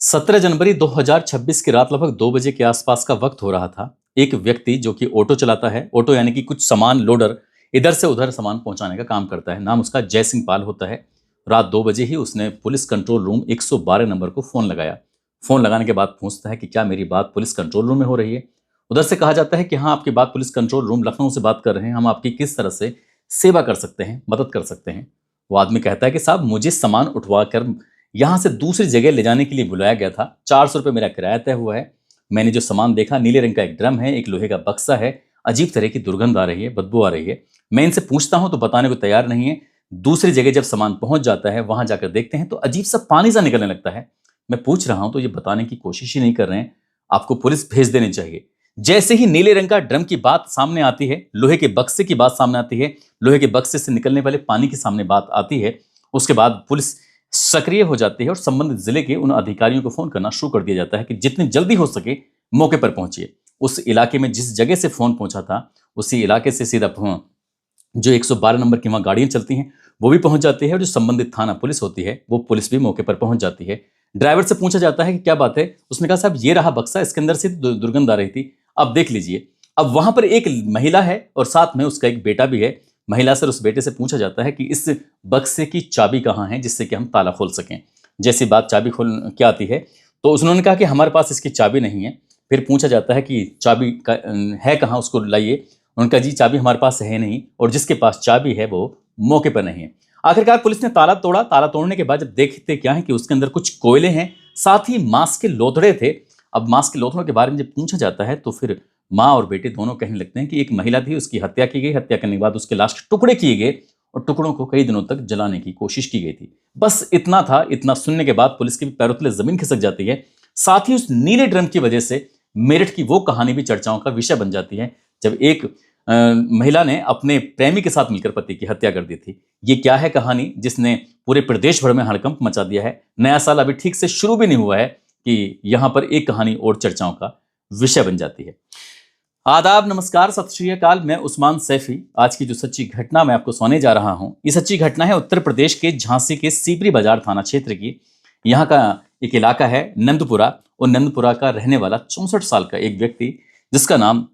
17 जनवरी 2026 की रात लगभग 2 बजे के आसपास का वक्त हो रहा था। एक व्यक्ति जो कि ऑटो चलाता है, ऑटो यानी कि कुछ सामान लोडर इधर से उधर सामान पहुंचाने का काम करता है। नाम उसका जय सिंह पाल होता है। रात 2 बजे ही उसने पुलिस कंट्रोल रूम 112 नंबर को फ़ोन लगाया। फ़ोन लगाने के बाद पूछता है कि क्या मेरी बात पुलिस कंट्रोल रूम में हो रही है? उधर से कहा जाता है कि हाँ, आपकी बात पुलिस कंट्रोल रूम लखनऊ से बात कर रहे हैं। हम आपकी किस तरह से सेवा कर सकते हैं, मदद कर सकते हैं? वो आदमी कहता है कि साहब, मुझे सामान उठवा कर यहाँ से दूसरी जगह ले जाने के लिए बुलाया गया था। 400 रुपये मेरा किराया तय हुआ है। मैंने जो सामान देखा, नीले रंग का एक ड्रम है, एक लोहे का बक्सा है, अजीब तरह की दुर्गंध आ रही है, बदबू आ रही है। मैं इनसे पूछता हूँ तो बताने को तैयार नहीं है। दूसरी जगह जब सामान पहुंच जाता है, वहां जाकर देखते हैं तो अजीब सा पानी सा निकलने लगता है। मैं पूछ रहा हूं तो ये बताने की कोशिश ही नहीं कर रहे हैं। आपको पुलिस भेज देनी चाहिए। जैसे ही नीले रंग का ड्रम की बात सामने आती है, लोहे के बक्से की बात सामने आती है, लोहे के बक्से से निकलने वाले पानी की सामने बात आती है, उसके बाद पुलिस सक्रिय हो जाती है और संबंधित जिले के उन अधिकारियों को फोन करना शुरू कर दिया जाता है कि जितनी जल्दी हो सके मौके पर पहुंचिए। उस इलाके में जिस जगह से फोन पहुंचा था, उसी इलाके से सीधा जो 112 नंबर की वहां गाड़ियां चलती हैं, वो भी पहुंच जाती है और जो संबंधित थाना पुलिस होती है, वो पुलिस भी मौके पर पहुंच जाती है। ड्राइवर से पूछा जाता है कि क्या बात है? उसने कहा, साहब, ये रहा बक्सा, इसके अंदर से दुर्गंध आ रही थी, अब देख लीजिए। अब वहां पर एक महिला है और साथ में उसका एक बेटा भी है। महिला से और उस बेटे से पूछा जाता है कि इस बक्से की चाबी कहाँ है, जिससे कि हम ताला खोल सकें। जैसी बात चाबी खोल क्या आती है, तो उन्होंने कहा कि हमारे पास इसकी चाबी नहीं है। फिर पूछा जाता है कि चाबी है कहाँ, उसको लाइए। उनका जी चाबी हमारे पास है नहीं, और जिसके पास चाबी है वो मौके पर नहीं है। आखिरकार पुलिस ने ताला तोड़ा। ताला तोड़ने के बाद जब देखते क्या है कि उसके अंदर कुछ कोयले हैं, साथ ही मांस के लोथड़े थे। अब मांस के लोथड़ों के बारे में जब पूछा जाता है तो फिर माँ और बेटे दोनों कहने लगते हैं कि एक महिला थी, उसकी हत्या की गई, हत्या करने के बाद उसके लाश के टुकड़े किए गए और टुकड़ों को कई दिनों तक जलाने की कोशिश की गई थी। बस इतना था। इतना सुनने के बाद पुलिस के भी पैरों तले जमीन खिसक जाती है। साथ ही उस नीले ड्रम की वजह से मेरठ की वो कहानी भी चर्चाओं का विषय बन जाती है, जब एक महिला ने अपने प्रेमी के साथ मिलकर पति की हत्या कर दी थी। ये क्या है कहानी जिसने पूरे प्रदेश भर में हड़कंप मचा दिया है? नया साल अभी ठीक से शुरू भी नहीं हुआ है कि यहां पर एक कहानी और चर्चाओं का विषय बन जाती है। आदाब, नमस्कार, सत श्री अकाल। मैं उस्मान सैफी। आज की जो सच्ची घटना मैं आपको सुनाने जा रहा हूं, ये सच्ची घटना है उत्तर प्रदेश के झांसी के सीपरी बाजार थाना क्षेत्र की। यहाँ का एक इलाका है नंदपुरा, और नंदपुरा का रहने वाला 64 साल का एक व्यक्ति, जिसका नाम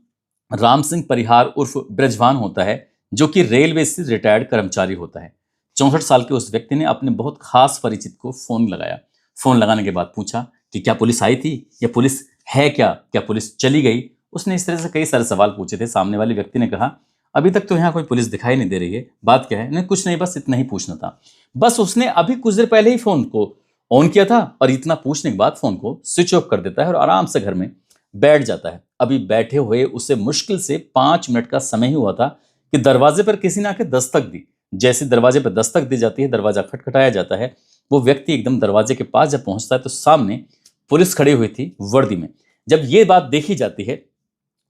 राम सिंह परिहार उर्फ ब्रजभान होता है, जो कि रेलवे से रिटायर्ड कर्मचारी होता है। 64 साल के उस व्यक्ति ने अपने बहुत खास परिचित को फोन लगाया। फोन लगाने के बाद पूछा कि क्या पुलिस आई थी, या पुलिस है क्या पुलिस चली गई? उसने इस तरह से कई सारे सवाल पूछे थे। सामने वाले व्यक्ति ने कहा, अभी तक तो यहाँ कोई पुलिस दिखाई नहीं दे रही है, बात क्या है? नहीं, कुछ नहीं, बस इतना ही पूछना था। बस उसने अभी कुछ देर पहले ही फोन को ऑन किया था और इतना पूछने के बाद फोन को स्विच ऑफ कर देता है और आराम से घर में बैठ जाता है। अभी बैठे हुए उसे मुश्किल से 5 मिनट का समय ही हुआ था कि दरवाजे पर किसी ने आके दस्तक दी। जैसे दरवाजे पर दस्तक दी जाती है, दरवाजा खटखटाया जाता है। वो व्यक्ति एकदम दरवाजे के पास जब पहुंचता है तो सामने पुलिस खड़ी हुई थी वर्दी में। जब ये बात देखी जाती है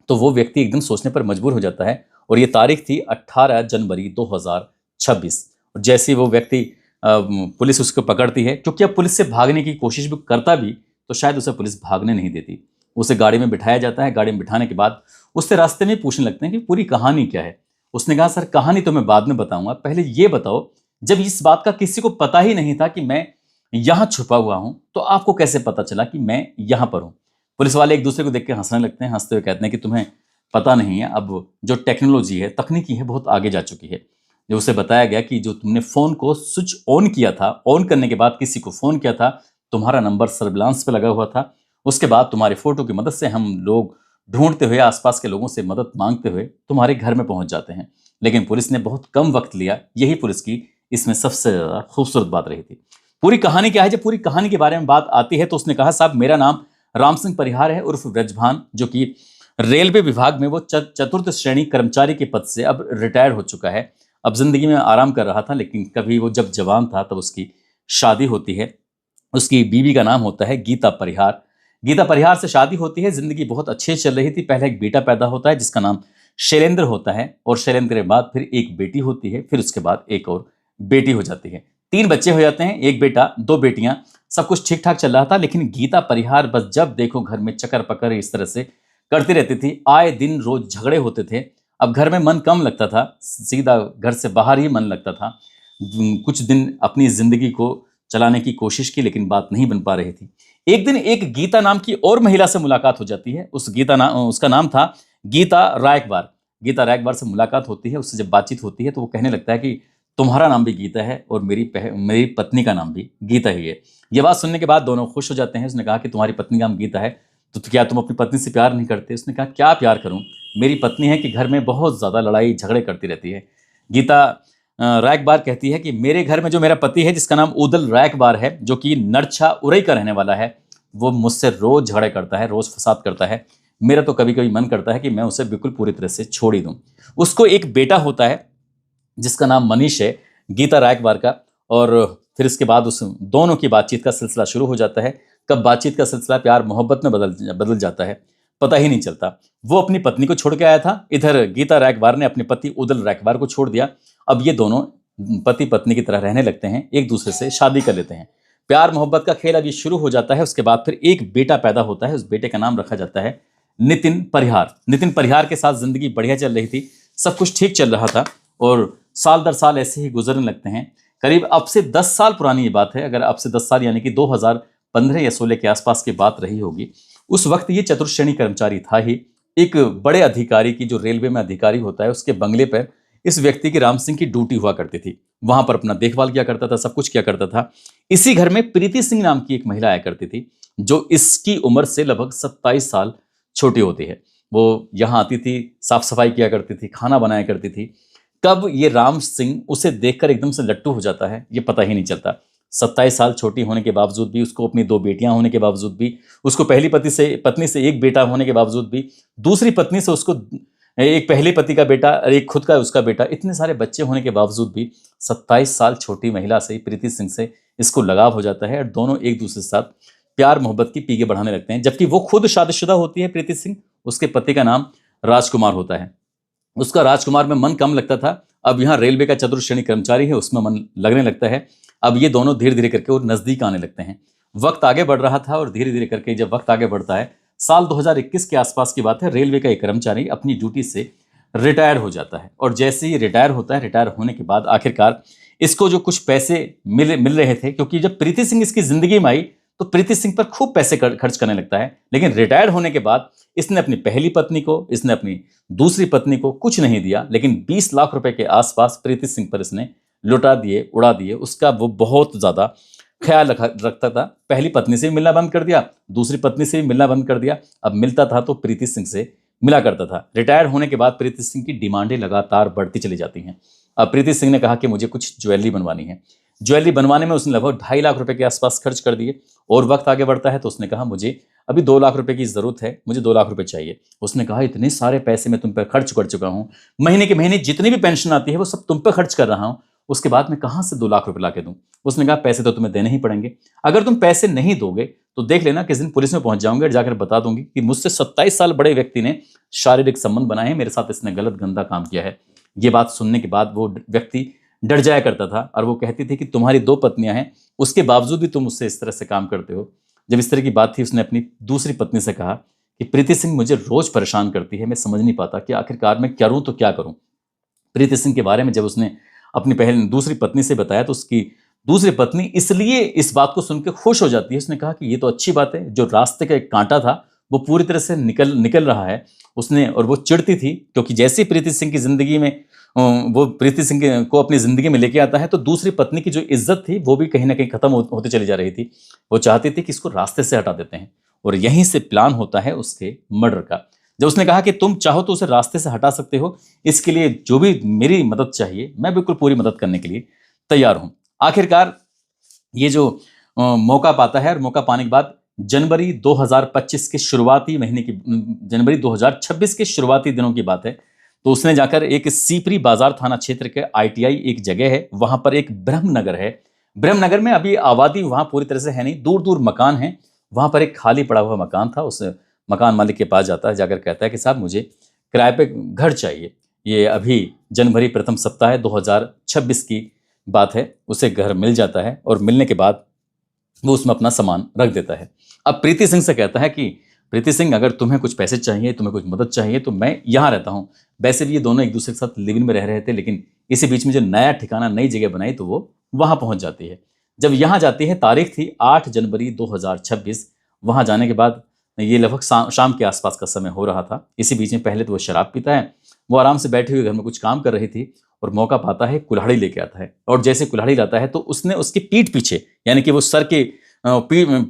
तो वो व्यक्ति एकदम सोचने पर मजबूर हो जाता है, और ये तारीख थी 18 जनवरी 2026। और जैसे ही वो व्यक्ति पुलिस उसको पकड़ती है, क्योंकि अब पुलिस से भागने की कोशिश भी करता भी तो शायद उसे पुलिस भागने नहीं देती। उसे गाड़ी में बिठाया जाता है। गाड़ी में बिठाने के बाद उससे रास्ते में पूछने लगते हैं कि पूरी कहानी क्या है। उसने कहा, सर, कहानी तो मैं बाद में बताऊंगा, पहले ये बताओ, जब इस बात का किसी को पता ही नहीं था कि मैं यहां छुपा हुआ हूं, तो आपको कैसे पता चला कि मैं यहां पर हूं? पुलिस वाले एक दूसरे को देख के हंसने लगते हैं। हंसते हुए कहते हैं कि तुम्हें पता नहीं है, अब जो टेक्नोलॉजी है, तकनीकी है, बहुत आगे जा चुकी है। जो उसे बताया गया कि जो तुमने फोन को स्विच ऑन किया था, ऑन करने के बाद किसी को फोन किया था, तुम्हारा नंबर सर्विलांस पे लगा हुआ था। उसके बाद तुम्हारे फोटो की मदद से हम लोग ढूंढते हुए, आसपास के लोगों से मदद मांगते हुए तुम्हारे घर में पहुंच जाते हैं। लेकिन पुलिस ने बहुत कम वक्त लिया। यही पुलिस की इसमें सबसे ज्यादा खूबसूरत बात रही थी। पूरी कहानी क्या है? जब पूरी कहानी के बारे में बात आती है तो उसने कहा, साहब, मेरा नाम राम सिंह परिहार है उर्फ ब्रजभान, जो कि रेलवे विभाग में वो चतुर्थ श्रेणी कर्मचारी के पद से अब रिटायर हो चुका है। अब जिंदगी में आराम कर रहा था, लेकिन कभी वो जब जवान था तब उसकी शादी होती है। उसकी बीवी का नाम होता है गीता परिहार। गीता परिहार से शादी होती है। जिंदगी बहुत अच्छे चल रही थी। पहले एक बेटा पैदा होता है जिसका नाम शैलेंद्र होता है, और शैलेंद्र के बाद फिर एक बेटी होती है, फिर उसके बाद एक और बेटी हो जाती है। 3 बच्चे हो जाते हैं, एक बेटा, 2 बेटियां। सब कुछ ठीक ठाक चल रहा था, लेकिन गीता परिहार बस जब देखो घर में चक्कर पकड़ इस तरह से करती रहती थी। आए दिन रोज झगड़े होते थे। अब घर में मन कम लगता था, सीधा घर से बाहर ही मन लगता था। कुछ दिन अपनी जिंदगी को चलाने की कोशिश की, लेकिन बात नहीं बन पा रही थी। एक दिन एक गीता नाम की और महिला से मुलाकात हो जाती है। उसका नाम था गीता रायकबार। गीता रायकबार से मुलाकात होती है, उससे जब बातचीत होती है तो वो कहने लगता है कि तुम्हारा नाम भी गीता है और मेरी पत्नी का नाम भी गीता ही है। ये बात सुनने के बाद दोनों खुश हो जाते हैं। उसने कहा कि तुम्हारी पत्नी का नाम गीता है, तो क्या तुम अपनी पत्नी से प्यार नहीं करते? उसने कहा क्या प्यार करूं, मेरी पत्नी है कि घर में बहुत ज़्यादा लड़ाई झगड़े करती रहती है। गीता रायकबार कहती है कि मेरे घर में जो मेरा पति है, जिसका नाम उदल रायकबार है, जो कि नरछा उरई का रहने वाला है, वो मुझसे रोज झगड़े करता है, रोज फसाद करता है। मेरा तो कभी कभी मन करता है कि मैं उसे बिल्कुल पूरी तरह से छोड़ ही दूं। उसको एक बेटा होता है जिसका नाम मनीष है, गीता रायकबार का। और फिर इसके बाद उस दोनों की बातचीत का सिलसिला शुरू हो जाता है। कब बातचीत का सिलसिला प्यार मोहब्बत में बदल जाता है पता ही नहीं चलता। वो अपनी पत्नी को छोड़ के आया था, इधर गीता रायकबार ने अपने पति उदल रायकबार को छोड़ दिया। अब ये दोनों पति पत्नी की तरह रहने लगते हैं, एक दूसरे से शादी कर लेते हैं। प्यार मोहब्बत का खेल अब ये शुरू हो जाता है। उसके बाद फिर एक बेटा पैदा होता है, उस बेटे का नाम रखा जाता है नितिन परिहार। नितिन परिहार के साथ जिंदगी बढ़िया चल रही थी, सब कुछ ठीक चल रहा था और साल दर साल ऐसे ही गुजरने लगते हैं। करीब अब से 10 साल पुरानी ये बात है, अगर अब से 10 साल यानी कि 2015 या 16 के आसपास की बात रही होगी। उस वक्त ये चतुर्श्रेणी कर्मचारी था ही। एक बड़े अधिकारी की, जो रेलवे में अधिकारी होता है, उसके बंगले पर इस व्यक्ति की, राम सिंह की ड्यूटी हुआ करती थी। वहां पर अपना देखभाल किया करता था, सब कुछ किया करता था। इसी घर में प्रीति सिंह नाम की एक महिला आया करती थी, जो इसकी उम्र से लगभग 27 साल छोटी होती है। वो यहाँ आती थी, साफ सफाई किया करती थी, खाना बनाया करती थी। कब ये राम सिंह उसे देखकर एकदम से लट्टू हो जाता है, ये पता ही नहीं चलता। 27 साल छोटी होने के बावजूद भी, उसको अपनी 2 बेटियां होने के बावजूद भी, उसको पहली पत्नी से एक बेटा होने के बावजूद भी, दूसरी पत्नी से उसको एक पहले पति का बेटा और एक खुद का उसका बेटा, इतने सारे बच्चे होने के बावजूद भी 27 साल छोटी महिला से, प्रीति सिंह से इसको लगाव हो जाता है और दोनों एक दूसरे के साथ प्यार मोहब्बत की पीके बढ़ाने लगते हैं। जबकि वो खुद शादीशुदा होती है प्रीति सिंह, उसके पति का नाम राजकुमार होता है। उसका राजकुमार में मन कम लगता था, अब यहाँ रेलवे का चतुर्श्रेणी कर्मचारी है, उसमें मन लगने लगता है। अब ये दोनों धीरे धीरे करके और नजदीक आने लगते हैं। वक्त आगे बढ़ रहा था और धीरे धीरे करके जब वक्त आगे बढ़ता है, साल 2021 के आसपास की बात है, रेलवे का एक कर्मचारी अपनी ड्यूटी से रिटायर हो जाता है। और जैसे ही रिटायर होता है, रिटायर होने के बाद आखिरकार इसको जो कुछ पैसे मिल रहे थे, क्योंकि जब प्रीति सिंह इसकी जिंदगी में आई तो प्रीति सिंह पर खूब पैसे खर्च करने लगता है। लेकिन रिटायर होने के बाद इसने अपनी पहली पत्नी को, इसने अपनी दूसरी पत्नी को कुछ नहीं दिया, लेकिन 20 लाख रुपए के आसपास प्रीति सिंह पर इसने लुटा दिए, उड़ा दिए। उसका वो बहुत ज्यादा ख्याल रखता था। पहली पत्नी से भी मिलना बंद कर दिया, दूसरी पत्नी से भी मिलना बंद कर दिया। अब मिलता था तो प्रीति सिंह से मिला करता था। रिटायर होने के बाद प्रीति सिंह की डिमांडें लगातार बढ़ती चली जाती हैं। अब प्रीति सिंह ने कहा कि मुझे कुछ ज्वेलरी बनवानी है। ज्वेलरी बनवाने में उसने लगभग 2.5 लाख रुपए के आसपास खर्च कर दिए। और वक्त आगे बढ़ता है तो उसने कहा मुझे अभी 2 लाख रुपए की जरूरत है, मुझे 2 लाख रुपए चाहिए। उसने कहा इतने सारे पैसे मैं तुम पर खर्च कर चुका हूं, महीने के महीने जितनी भी पेंशन आती है वो सब तुम पर खर्च कर रहा हूं, उसके बाद मैं कहां से 2 लाख रुपए ला के दूं? उसने कहा पैसे तो तुम्हें देने ही पड़ेंगे, अगर तुम पैसे नहीं दोगे तो देख लेना किस दिन पुलिस में पहुंच जाऊंगे और जाकर बता दूंगी कि मुझसे 27 साल बड़े व्यक्ति ने शारीरिक संबंध बनाए हैं, मेरे साथ इसने गलत गंदा काम किया है। ये बात सुनने के बाद वो व्यक्ति डर जाया करता था और वो कहती थी कि तुम्हारी 2 पत्नियां हैं, उसके बावजूद भी तुम मुझसे इस तरह से काम करते हो। जब इस तरह की बात थी, उसने अपनी दूसरी पत्नी से कहा कि प्रीति सिंह मुझे रोज परेशान करती है, मैं समझ नहीं पाता कि आखिरकार मैं करूं तो क्या करूं। प्रीति सिंह के बारे में जब उसने अपनी दूसरी पत्नी से बताया तो उसकी दूसरी पत्नी इसलिए इस बात को सुनकर खुश हो जाती है। उसने कहा कि ये तो अच्छी बात है, जो रास्ते का एक कांटा था वो पूरी तरह से निकल रहा है। उसने और वो चिढ़ती थी क्योंकि जैसे ही प्रीति सिंह की जिंदगी में वो प्रीति सिंह को अपनी जिंदगी में लेके आता है तो दूसरी पत्नी की जो इज्जत थी वो भी कहीं ना कहीं खत्म होते चली जा रही थी। वो चाहती थी कि इसको रास्ते से हटा देते हैं और यहीं से प्लान होता है उसके मर्डर का। जब उसने कहा कि तुम चाहो तो उसे रास्ते से हटा सकते हो, इसके लिए जो भी मेरी मदद चाहिए मैं बिल्कुल पूरी मदद करने के लिए तैयार हूं। आखिरकार ये जो मौका पाता है और मौका पाने के बाद जनवरी 2025 के शुरुआती महीने की जनवरी 2026 के शुरुआती दिनों की बात है, तो उसने जाकर एक सीपरी बाजार थाना क्षेत्र के ITI एक जगह है, वहां पर एक ब्रह्मनगर है। ब्रह्मनगर में अभी आबादी वहां पूरी तरह से है नहीं, दूर दूर मकान है। वहां पर एक खाली पड़ा हुआ मकान था। उस मकान मालिक के पास जाता है, जाकर कहता है कि साहब मुझे किराए पे घर चाहिए। ये अभी जनवरी प्रथम सप्ताह 2026 की बात है। उसे घर मिल जाता है और मिलने के बाद वो उसमें अपना सामान रख देता है। अब प्रीति सिंह से कहता है कि प्रीति सिंह अगर तुम्हें कुछ पैसे चाहिए, तुम्हें कुछ मदद चाहिए तो मैं यहाँ रहता हूँ। वैसे भी ये दोनों एक दूसरे के साथ लिव इन में रह रहे थे, लेकिन इसी बीच में जो नया ठिकाना, नई जगह बनाई तो वो वहाँ पहुँच जाती है। जब यहाँ जाती है, तारीख थी 8 जनवरी 2026। वहाँ जाने के बाद ये लगभग शाम के आसपास का समय हो रहा था। इसी बीच में पहले तो वो शराब पीता है, वो आराम से बैठी हुई घर में कुछ काम कर रही थी और मौका पाता है, कुल्हाड़ी लेके आता है। और जैसे कुल्हाड़ी लाता है तो उसने उसकी पीठ पीछे, यानी कि वो सर के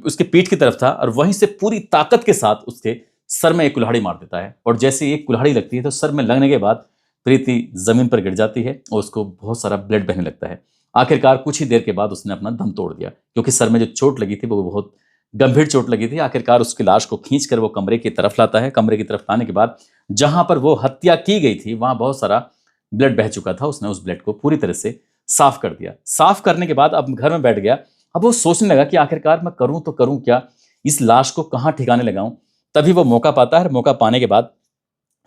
उसके पीठ की तरफ था और वहीं से पूरी ताकत के साथ उसके सर में एक कुल्हाड़ी मार देता है। और जैसे एक कुल्हाड़ी लगती है तो सर में लगने के बाद प्रीति जमीन पर गिर जाती है और उसको बहुत सारा ब्लड बहने लगता है। आखिरकार कुछ ही देर के बाद उसने अपना दम तोड़ दिया, क्योंकि सर में जो चोट लगी थी वो बहुत गंभीर चोट लगी थी। आखिरकार उसकी लाश को खींचकर वो कमरे की तरफ लाता है। कमरे की तरफ लाने के बाद जहां पर वो हत्या की गई थी वहां बहुत सारा ब्लड बह चुका था। उसने उस ब्लड को पूरी तरह से साफ कर दिया। साफ करने के बाद अब घर में बैठ गया। अब वो सोचने लगा कि आखिरकार मैं करूं तो करूं क्या, इस लाश को कहाँ ठिकाने लगाऊं। तभी वो मौका पाता है। मौका पाने के बाद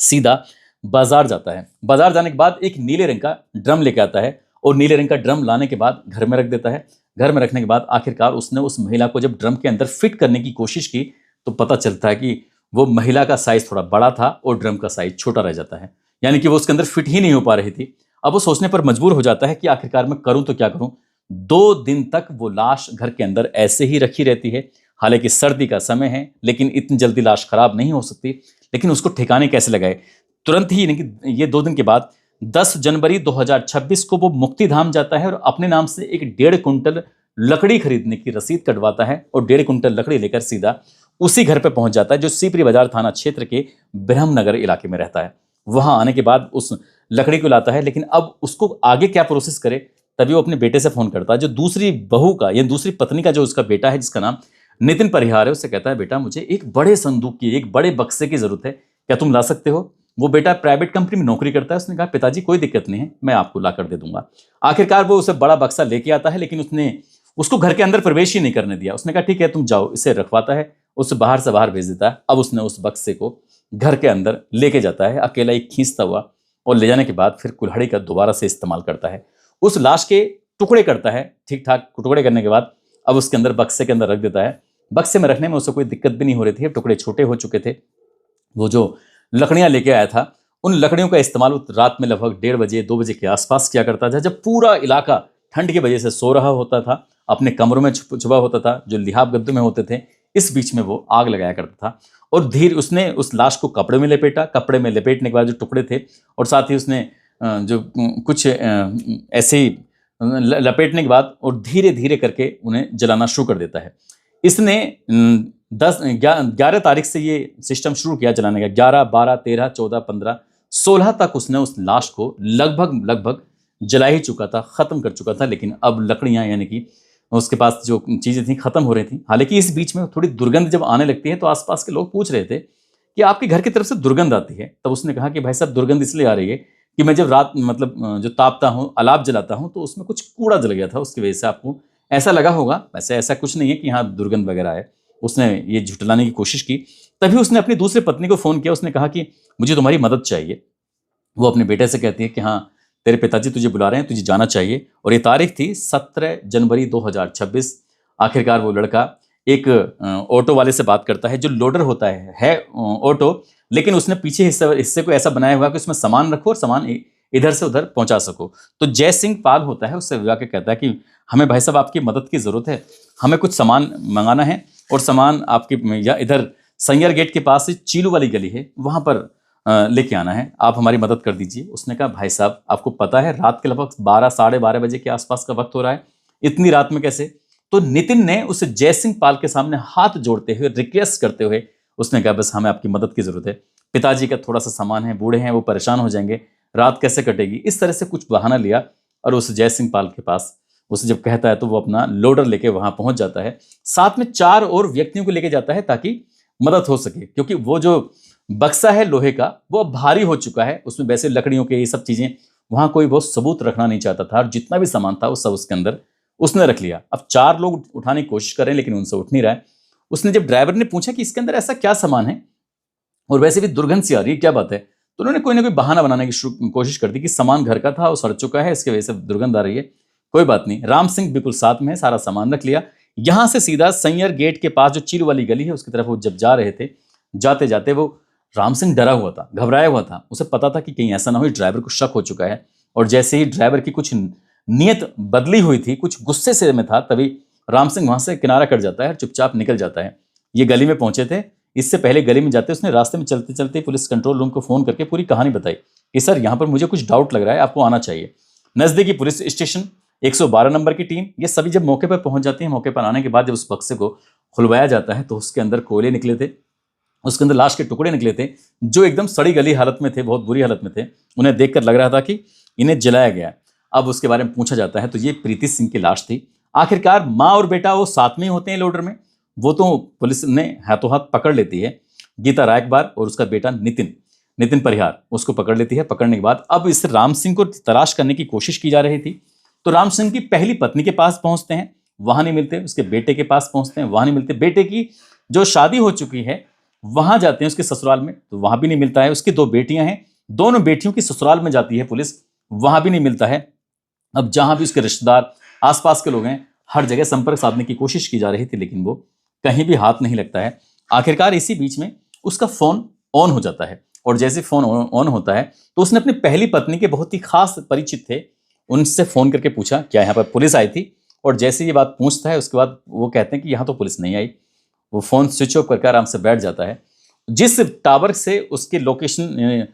सीधा बाजार जाता है। बाजार जाने के बाद एक नीले रंग का ड्रम लेके आता है और नीले रंग का ड्रम लाने के बाद घर में रख देता है। घर में रखने के बाद आखिरकार उसने उस महिला को जब ड्रम के अंदर फिट करने की कोशिश की तो पता चलता है कि वो महिला का साइज थोड़ा बड़ा था और ड्रम का साइज छोटा रह जाता है, यानी कि वो उसके अंदर फिट ही नहीं हो पा रही थी। अब वो सोचने पर मजबूर हो जाता है कि आखिरकार मैं करूं तो क्या करूं। 2 दिन तक वो लाश घर के अंदर ऐसे ही रखी रहती है। हालांकि सर्दी का समय है, लेकिन इतनी जल्दी लाश खराब नहीं हो सकती। लेकिन उसको ठिकाने कैसे लगाए। तुरंत ही, यानी कि ये 2 दिन के बाद 10 जनवरी 2026 को वो मुक्तिधाम जाता है और अपने नाम से एक 1.5 कुंटल लकड़ी खरीदने की रसीद कटवाता है और 1.5 कुंटल लकड़ी लेकर सीधा उसी घर पे पहुंच जाता है जो सीपरी बाजार थाना क्षेत्र के ब्रह्मनगर इलाके में रहता है। वहां आने के बाद उस लकड़ी को लाता है, लेकिन अब उसको आगे क्या प्रोसेस करे, तभी वो अपने बेटे से फोन करता है, जो दूसरी बहू का या दूसरी पत्नी का जो उसका बेटा है जिसका नाम नितिन परिहार है। उससे कहता है, बेटा मुझे एक बड़े संदूक की, एक बड़े बक्से की जरूरत है, क्या तुम ला सकते हो। वो बेटा प्राइवेट कंपनी में नौकरी करता है। उसने कहा, पिताजी कोई दिक्कत नहीं है, मैं आपको ला कर दे दूंगा। आखिरकार वो उसे बड़ा बक्सा लेके आता है, लेकिन उसने उसको घर के अंदर प्रवेश ही नहीं करने दिया। उसने कहा, ठीक है तुम जाओ। इसे रखवाता है, उसे बाहर से बाहर भेज देता है। अब उसने उस बक्से को घर के अंदर लेके जाता है, अकेला ही खींचता हुआ, और ले जाने के बाद फिर कुल्हाड़ी का दोबारा से इस्तेमाल करता है। उस लाश के टुकड़े करता है, ठीक ठाक टुकड़े करने के बाद अब उसके अंदर, बक्से के अंदर रख देता है। बक्से में रखने में उसे कोई दिक्कत भी नहीं हो रही थी, टुकड़े छोटे हो चुके थे। वो जो लकड़ियां लेके आया था, उन लकड़ियों का इस्तेमाल रात में लगभग 1:30 बजे 2 बजे के आसपास किया करता था, जब पूरा इलाका ठंड की वजह से सो रहा होता था, अपने कमरों में छुपा होता था, जो लिहाफ गद्दों में होते थे। इस बीच में वो आग लगाया करता था और धीरे उसने उस लाश को कपड़े में लपेटा। कपड़े में लपेटने के बाद जो टुकड़े थे, और साथ ही उसने जो कुछ ऐसे ही लपेटने के बाद और धीरे धीरे करके उन्हें जलाना शुरू कर देता है। इसने 11 तारीख से ये सिस्टम शुरू किया जलाने का। 11, 12, 13, 14, 15, 16 तक उसने उस लाश को लगभग जला ही चुका था, खत्म कर चुका था। लेकिन अब लकड़ियां, यानी कि उसके पास जो चीजें थी, खत्म हो रही थी। हालांकि इस बीच में थोड़ी दुर्गंध जब आने लगती है तो आसपास के लोग पूछ रहे थे कि आपके घर की तरफ से दुर्गंध आती है। तब उसने कहा कि भाई साहब, दुर्गंध इसलिए आ रही है कि मैं जब रात जो तापता हूँ, अलाव जलाता हूँ, तो उसमें कुछ कूड़ा जल गया था, उसकी वजह से आपको ऐसा लगा होगा। वैसे ऐसा कुछ नहीं है कि यहाँ दुर्गंध वगैरह है। उसने ये झुटलाने की कोशिश की। तभी उसने अपनी दूसरी पत्नी को फोन किया। उसने कहा कि मुझे तुम्हारी मदद चाहिए। वो अपने बेटे से कहती है कि हाँ, तेरे पिताजी तुझे बुला रहे हैं, तुझे जाना चाहिए। और ये तारीख थी 17 जनवरी 2026। आखिरकार वो लड़का एक ऑटो वाले से बात करता है, जो लोडर होता है ऑटो, लेकिन उसने पीछे हिस्से को ऐसा बनाया हुआ कि उसमें सामान रखो और सामान इधर से उधर पहुंचा सको। तो जय सिंह पाल होता है, उससे विवाह के कहता है कि हमें भाई साहब आपकी मदद की जरूरत है, हमें कुछ सामान मंगाना है और सामान आपके या इधर सैयर गेट के पास से चीलू वाली गली है, वहां पर लेके आना है, आप हमारी मदद कर दीजिए। उसने कहा, भाई साहब आपको पता है रात के लगभग 12, साढ़े 12 बजे के आसपास का वक्त हो रहा है, इतनी रात में कैसे। तो नितिन ने उसे जय सिंह पाल के सामने हाथ जोड़ते हुए, रिक्वेस्ट करते हुए उसने कहा, बस हमें आपकी मदद की जरूरत है, पिताजी का थोड़ा सा सामान है, बूढ़े हैं, वो परेशान हो जाएंगे, रात कैसे कटेगी। इस तरह से कुछ बहाना लिया और उस जय सिंह पाल के पास उसे जब कहता है तो वो अपना लोडर लेके वहां पहुंच जाता है। साथ में 4 और व्यक्तियों को लेके जाता है ताकि मदद हो सके, क्योंकि वो जो बक्सा है लोहे का, वो अब भारी हो चुका है। उसमें वैसे लकड़ियों के ये सब चीजें, वहां कोई बहुत सबूत रखना नहीं चाहता था, और जितना भी सामान था वो सब उसके अंदर उसने रख लिया। अब 4 लोग उठाने की कोशिश कर रहे हैं, लेकिन उनसे उठ नहीं रहा है। उसने जब ड्राइवर ने पूछा कि इसके अंदर ऐसा क्या सामान है और वैसे भी दुर्गंध सी आ रही है, क्या बात है, तो उन्होंने कोई ना कोई बहाना बनाने की कोशिश कर दी कि सामान घर का था, वो सड़ चुका है, इसकी वजह से दुर्गंध आ रही है। कोई बात नहीं, राम सिंह बिल्कुल साथ में है, सारा सामान रख लिया। यहां से सीधा सैयर गेट के पास जो चीलू वाली गली है उसकी तरफ वो जब जा रहे थे, जाते जाते वो राम सिंह डरा हुआ था, घबराया हुआ था। उसे पता था कि कहीं ऐसा ना हो ड्राइवर को शक हो चुका है। और जैसे ही ड्राइवर की कुछ नीयत बदली हुई थी, कुछ गुस्से से में था, तभी राम सिंह वहां से किनारा कट जाता है, चुपचाप निकल जाता है। ये गली में पहुंचे थे। इससे पहले गली में जाते उसने रास्ते में चलते चलते पुलिस कंट्रोल रूम को फोन करके पूरी कहानी बताई कि सर यहाँ पर मुझे कुछ डाउट लग रहा है, आपको आना चाहिए। नजदीकी पुलिस स्टेशन, 112 नंबर की टीम, ये सभी जब मौके पर पहुंच जाती है। मौके पर आने के बाद जब उस बक्से को खुलवाया जाता है तो उसके अंदर कोयले निकले थे, उसके अंदर लाश के टुकड़े निकले थे जो एकदम सड़ी गली हालत में थे, बहुत बुरी हालत में थे। उन्हें देखकर लग रहा था कि इन्हें जलाया गया। अब उसके बारे में पूछा जाता है तो ये प्रीति सिंह की लाश थी। आखिरकार माँ और बेटा वो साथ में ही होते हैं लोडर में, वो तो पुलिस ने हाथों हाथ पकड़ लेती है। गीता रायकबार और उसका बेटा नितिन परिहार उसको पकड़ लेती है। पकड़ने के बाद अब इस राम सिंह को तलाश करने की कोशिश की जा रही थी। तो राम सिंह की पहली पत्नी के पास पहुंचते हैं, वहां नहीं मिलते। उसके बेटे के पास पहुंचते हैं, वहां नहीं मिलते। बेटे की जो शादी हो चुकी है वहां जाते हैं उसके ससुराल में, तो वहां भी नहीं मिलता है। उसकी 2 बेटियां हैं, दोनों बेटियों की ससुराल में जाती है पुलिस, वहां भी नहीं मिलता है। अब जहां भी उसके रिश्तेदार, आसपास के लोग हैं, हर जगह संपर्क साधने की कोशिश की जा रही थी, लेकिन वो कहीं भी हाथ नहीं लगता है। आखिरकार इसी बीच में उसका फोन ऑन हो जाता है, और जैसे फोन ऑन होता है तो उसने अपनी पहली पत्नी के बहुत ही खास परिचित थे, उनसे फोन करके पूछा क्या यहाँ पर पुलिस आई थी। और जैसे ये बात पूछता है उसके बाद वो कहते हैं कि यहाँ तो पुलिस नहीं आई। वो फोन स्विच ऑफ करके आराम से बैठ जाता है। जिस टावर से उसके लोकेशन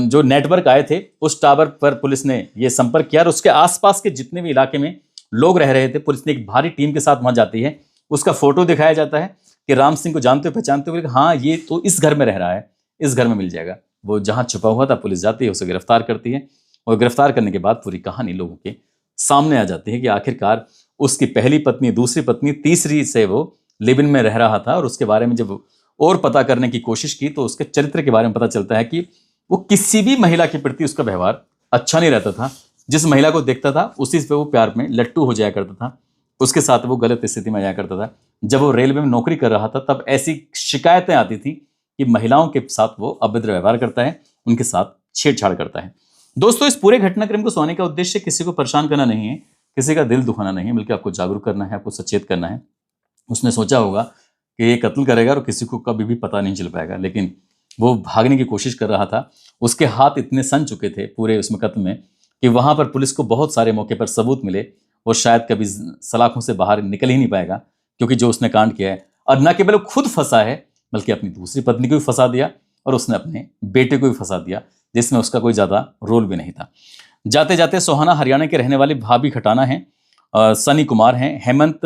जो नेटवर्क आए थे उस टावर पर पुलिस ने ये संपर्क किया, और उसके आसपास के जितने भी इलाके में लोग रह रहे थे पुलिस ने एक भारी टीम के साथ वहां जाती है। उसका फोटो दिखाया जाता है कि राम सिंह को जानते हो पहचानते हो, हाँ ये तो इस घर में रह रहा है, इस घर में मिल जाएगा। वो जहां छुपा हुआ था पुलिस जाती है, उसे गिरफ्तार करती है, और गिरफ्तार करने के बाद पूरी कहानी लोगों के सामने आ जाती है कि आखिरकार उसकी पहली पत्नी, दूसरी पत्नी, तीसरी से वो लिव इन में रह रहा था। और उसके बारे में जब और पता करने की कोशिश की तो उसके चरित्र के बारे में पता चलता है कि वो किसी भी महिला के प्रति उसका व्यवहार अच्छा नहीं रहता था। जिस महिला को देखता था उसी पे वो प्यार में लट्टू हो जाया करता था, उसके साथ वो गलत स्थिति में आया करता था। जब वो रेलवे में नौकरी कर रहा था तब ऐसी शिकायतें आती थी कि महिलाओं के साथ वो अभद्र व्यवहार करता है, उनके साथ छेड़छाड़ करता है। दोस्तों, इस पूरे घटनाक्रम को सुनाने का उद्देश्य किसी को परेशान करना नहीं है, किसी का दिल दुखाना नहीं है, बल्कि आपको जागरूक करना है, आपको सचेत करना है। उसने सोचा होगा कि ये कत्ल करेगा और किसी को कभी भी पता नहीं चल पाएगा, लेकिन वो भागने की कोशिश कर रहा था। उसके हाथ इतने सन चुके थे पूरे उसमें कत्ल में कि वहां पर पुलिस को बहुत सारे मौके पर सबूत मिले। वो शायद कभी सलाखों से बाहर निकल ही नहीं पाएगा, क्योंकि जो उसने कांड किया है, और न केवल खुद फंसा है बल्कि अपनी दूसरी पत्नी को भी फंसा दिया, और उसने अपने बेटे को भी फंसा दिया, जिसमें उसका कोई ज़्यादा रोल भी नहीं था। जाते जाते सोहाना हरियाणा के रहने वाले भाभी खटाना हैं, सनी कुमार हैं, हेमंत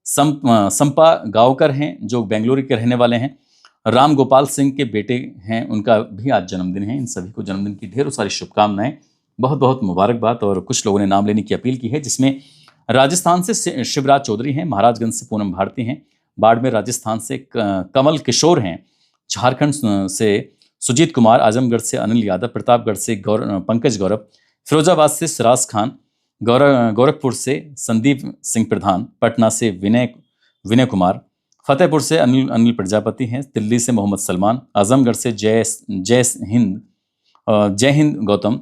संपा गांवकर हैं जो बेंगलुरु के रहने वाले हैं, राम गोपाल सिंह के बेटे हैं, उनका भी आज जन्मदिन है। इन सभी को जन्मदिन की ढेरों सारी शुभकामनाएं, बहुत बहुत मुबारकबाद। और कुछ लोगों ने नाम लेने की अपील की है, जिसमें राजस्थान से शिवराज चौधरी हैं, महाराजगंज से पूनम भारती हैं, बाड़मेर राजस्थान से कमल किशोर हैं, झारखंड से सुजीत कुमार, आजमगढ़ से अनिल यादव, प्रतापगढ़ से पंकज गौरव, फिरोजाबाद से सिराज खान, गोरखपुर से संदीप सिंह प्रधान, पटना से विनय कुमार, फतेहपुर से अनिल प्रजापति हैं, दिल्ली से मोहम्मद सलमान, आजमगढ़ से जय हिंद गौतम,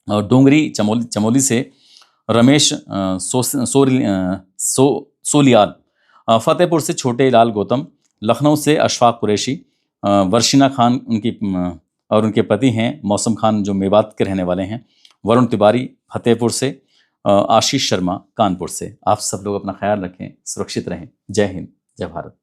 और डोंगरी चमोली से रमेश सोलियाल, फतेहपुर से छोटे लाल गौतम, लखनऊ से अशफाक कुरैशी, वर्षिना खान और उनके पति हैं मौसम खान जो मेवात के रहने वाले हैं, वरुण तिवारी फतेहपुर से, आशीष शर्मा कानपुर से। आप सब लोग अपना ख्याल रखें, सुरक्षित रहें। जय हिंद, जय भारत।